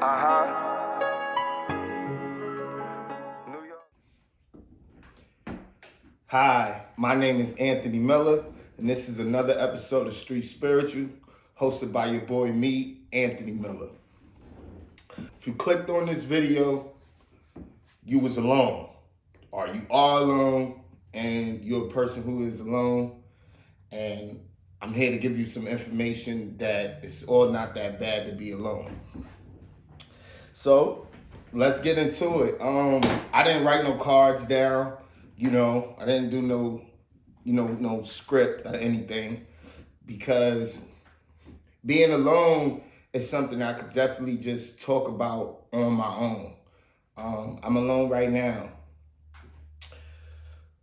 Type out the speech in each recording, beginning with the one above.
New York. Hi, my name is Anthony Miller, and this is another episode of Street Spiritual, hosted by your boy, me, Anthony Miller. If you clicked on this video, you was alone, or you are alone, and you're a person who is alone, and I'm here to give you some information that it's all not that bad to be alone. So let's get into it. I didn't write no cards down, I didn't do no script or anything, because being alone is something I could definitely just talk about on my own. I'm alone right now.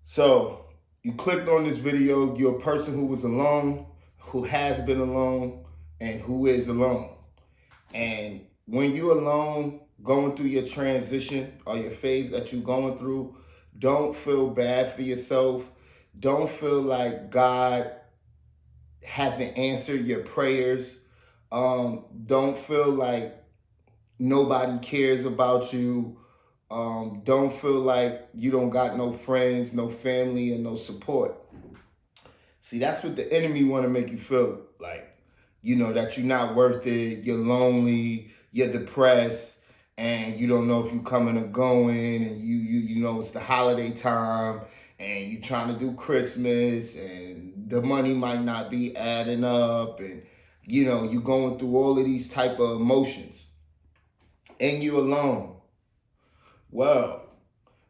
So you clicked on this video, you're a person who was alone, who has been alone, and who is alone. And when you're alone, going through your transition or your phase that you're going through, don't feel bad for yourself. Don't feel like God hasn't answered your prayers. Don't feel like nobody cares about you. Don't feel like you don't got no friends, no family, and no support. See, that's what the enemy want to make you feel like. That you're not worth it, you're lonely, you're depressed, and you don't know if you're coming or going, and you know it's the holiday time, and you're trying to do Christmas, and the money might not be adding up, and you're going through all of these type of emotions, and you're alone. Well,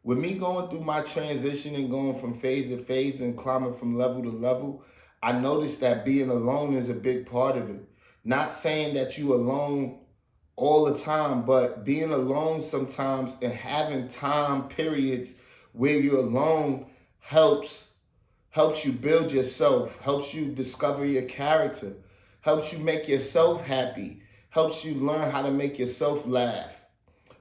with me going through my transition and going from phase to phase and climbing from level to level, I noticed that being alone is a big part of it. Not saying that you alone all the time, but being alone sometimes and having time periods where you're alone helps you build yourself, helps you discover your character, helps you make yourself happy, helps you learn how to make yourself laugh.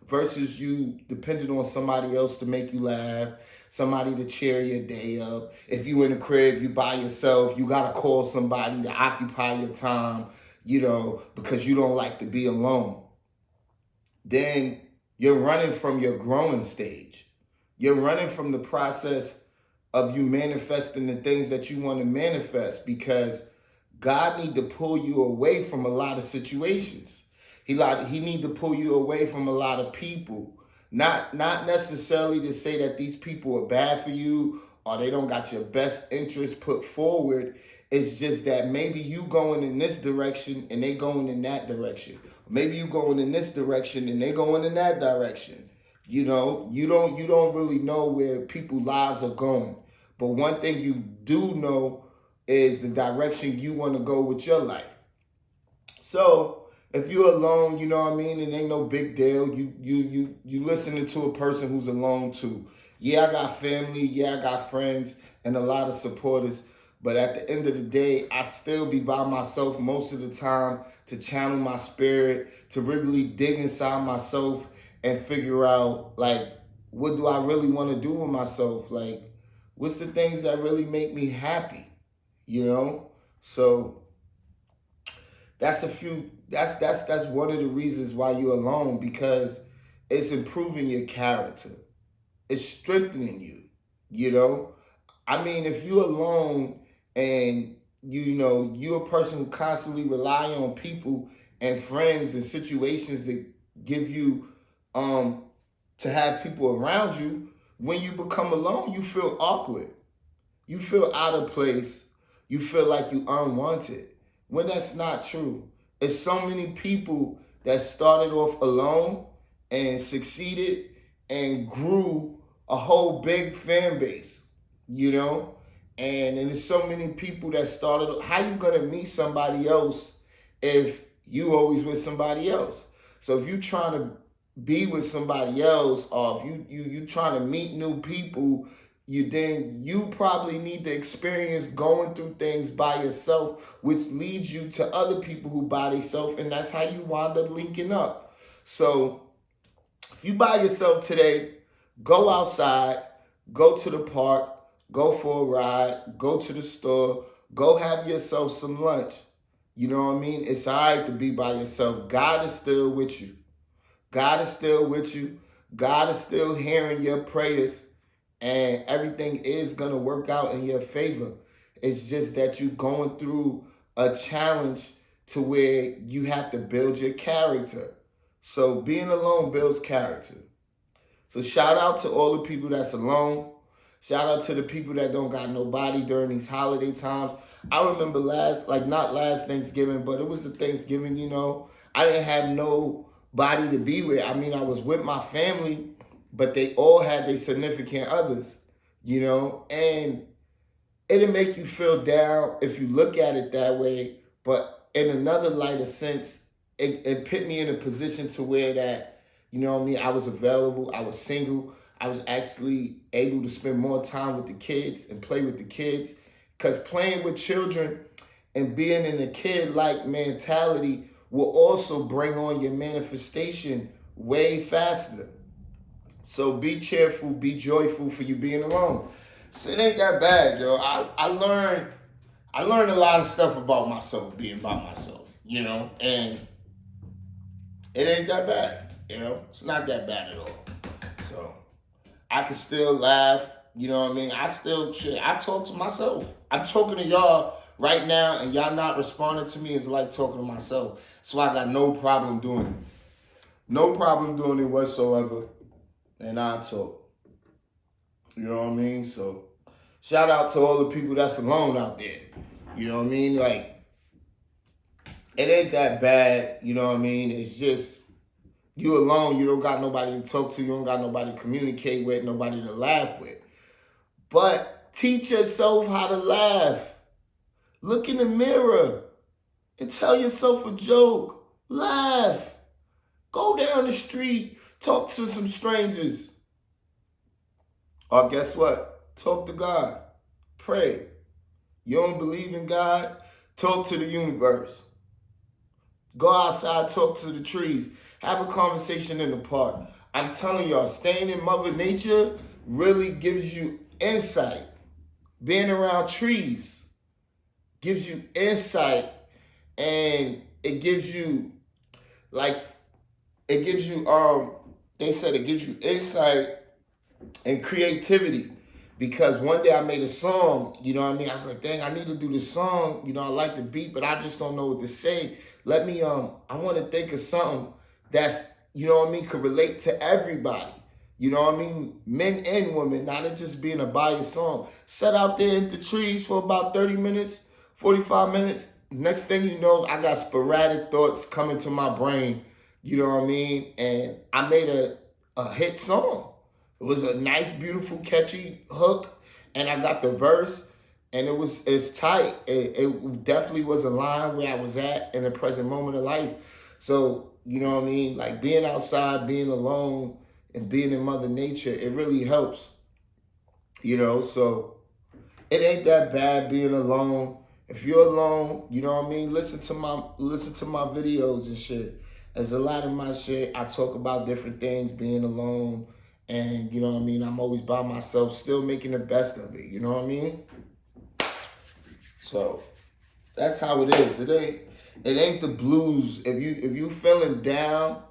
Versus you depending on somebody else to make you laugh, somebody to cheer your day up. If you in the crib, you by yourself, you gotta call somebody to occupy your time, because you don't like to be alone. Then you're running from your growing stage. You're running from the process of you manifesting the things that you want to manifest, because God need to pull you away from a lot of situations. He need to pull you away from a lot of people. Not necessarily to say that these people are bad for you or they don't got your best interest put forward. It's just that maybe you going in this direction and they going in that direction. Maybe you going in this direction and they going in that direction. You don't really know where people's lives are going. But one thing you do know is the direction you want to go with your life. So if you're alone, you know what I mean, it ain't no big deal. You listening to a person who's alone too. Yeah, I got family, yeah, I got friends and a lot of supporters. But at the end of the day, I still be by myself most of the time to channel my spirit, to really dig inside myself and figure out, like, what do I really want to do with myself? Like, what's the things that really make me happy, So that's one of the reasons why you're alone, because it's improving your character. It's strengthening you, I mean, if you're alone and, you're a person who constantly rely on people and friends and situations that give you, to have people around you, when you become alone, you feel awkward. You feel out of place. You feel like you unwanted. When that's not true. It's so many people that started off alone and succeeded and grew a whole big fan base, And there's so many people that started. How you gonna meet somebody else if you always with somebody else? So if you trying to be with somebody else, or if you trying to meet new people, you probably need to experience going through things by yourself, which leads you to other people who by themselves, and that's how you wind up linking up. So if you by yourself today, go outside, go to the park, go for a ride, go to the store, go have yourself some lunch. You know what I mean? It's all right to be by yourself. God is still with you. God is still with you. God is still hearing your prayers, and everything is going to work out in your favor. It's just that you're going through a challenge to where you have to build your character. So being alone builds character. So shout out to all the people that's alone. Shout out to the people that don't got nobody during these holiday times. I remember not last Thanksgiving, but it was the Thanksgiving, I didn't have nobody to be with. I mean, I was with my family, but they all had their significant others, and it'll make you feel down if you look at it that way. But in another lighter sense, it put me in a position to where that, I was available, I was single, I was actually able to spend more time with the kids and play with the kids. Because playing with children and being in a kid-like mentality will also bring on your manifestation way faster. So be cheerful, be joyful for you being alone. So it ain't that bad, yo. I learned a lot of stuff about myself being by myself, and it ain't that bad, It's not that bad at all. So I can still laugh, I still shit. I talk to myself. I'm talking to y'all right now, and y'all not responding to me is like talking to myself. So I got no problem doing it. No problem doing it whatsoever. And I talk. You know what I mean? So shout out to all the people that's alone out there. You know what I mean? Like, it ain't that bad. You know what I mean? It's just you alone. You don't got nobody to talk to. You don't got nobody to communicate with, nobody to laugh with. But teach yourself how to laugh. Look in the mirror and tell yourself a joke. Laugh. Go down the street. Talk to some strangers. Or guess what? Talk to God. Pray. You don't believe in God? Talk to the universe. Go outside, talk to the trees. Have a conversation in the park. I'm telling y'all, staying in Mother Nature really gives you insight. Being around trees gives you insight, and it gives you, they said it gives you insight and creativity. Because one day I made a song, I was like, dang, I need to do this song. I like the beat, but I just don't know what to say. I want to think of something that's, could relate to everybody. Men and women, not it just being a biased song. Sat out there in the trees for about 30 minutes, 45 minutes. Next thing you know, I got sporadic thoughts coming to my brain, And I made a hit song. It was a nice, beautiful, catchy hook, and I got the verse, and it's tight. It definitely was a line where I was at in the present moment of life. So, like being outside, being alone, and being in Mother Nature, it really helps. So it ain't that bad being alone. If you're alone, listen to my videos and shit. There's a lot of my shit. I talk about different things, being alone. And, I'm always by myself, still making the best of it, So that's how it is. It ain't the blues. If you feeling down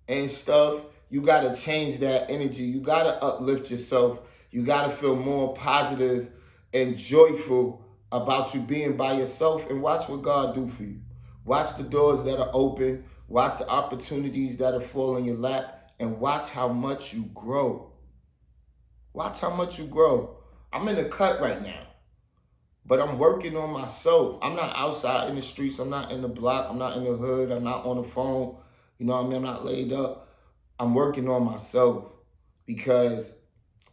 and stuff, you gotta change that energy. You gotta uplift yourself. You gotta feel more positive and joyful about you being by yourself, and watch what God do for you. Watch the doors that are open. Watch the opportunities that are fall in your lap. And watch how much you grow. Watch how much you grow. I'm in the cut right now, but I'm working on myself. I'm not outside in the streets. I'm not in the block. I'm not in the hood. I'm not on the phone. I'm not laid up. I'm working on myself, because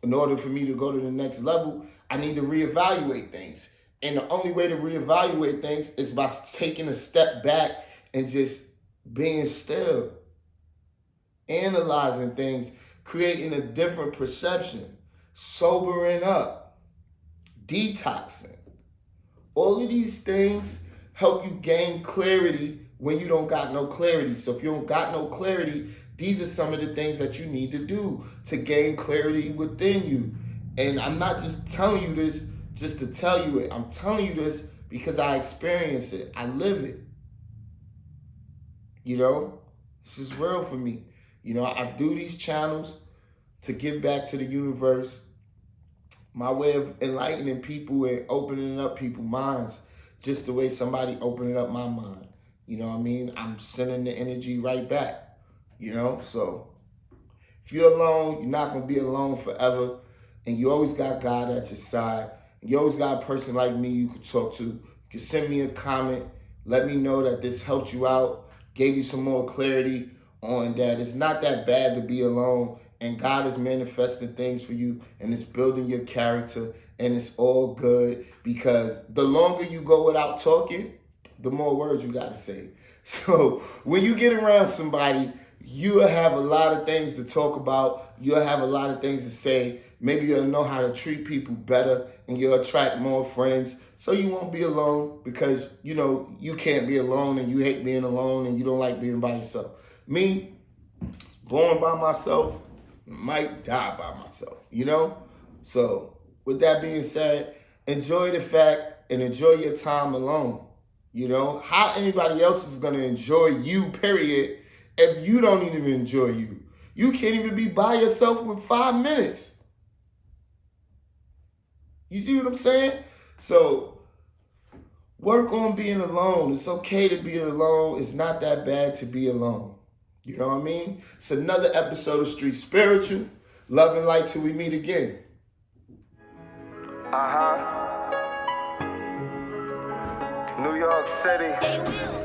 in order for me to go to the next level, I need to reevaluate things. And the only way to reevaluate things is by taking a step back and just being still. Analyzing things, creating a different perception, sobering up, detoxing. All of these things help you gain clarity when you don't got no clarity. So if you don't got no clarity, these are some of the things that you need to do to gain clarity within you. And I'm not just telling you this just to tell you it. I'm telling you this because I experience it. I live it. This is real for me. You know, I do these channels to give back to the universe. My way of enlightening people and opening up people's minds, just the way somebody opening up my mind. You know what I mean? I'm sending the energy right back, you know? So if you're alone, you're not going to be alone forever. And you always got God at your side. And you always got a person like me you could talk to. You can send me a comment. Let me know that this helped you out, gave you some more clarity on that it's not that bad to be alone. And God is manifesting things for you, and it's building your character, and it's all good, because the longer you go without talking, the more words you got to say. So when you get around somebody, you'll have a lot of things to talk about. You'll have a lot of things to say. Maybe you'll know how to treat people better, and you'll attract more friends. So you won't be alone, because, you know, you can't be alone, and you hate being alone, and you don't like being by yourself. Me, born by myself, might die by myself, you know? So with that being said, enjoy the fact and enjoy your time alone. You know, how anybody else is going to enjoy you, period, if you don't even enjoy you? You can't even be by yourself with 5 minutes. You see what I'm saying? So work on being alone. It's okay to be alone. It's not that bad to be alone. You know what I mean? It's another episode of Street Spiritual. Love and light till we meet again. New York City.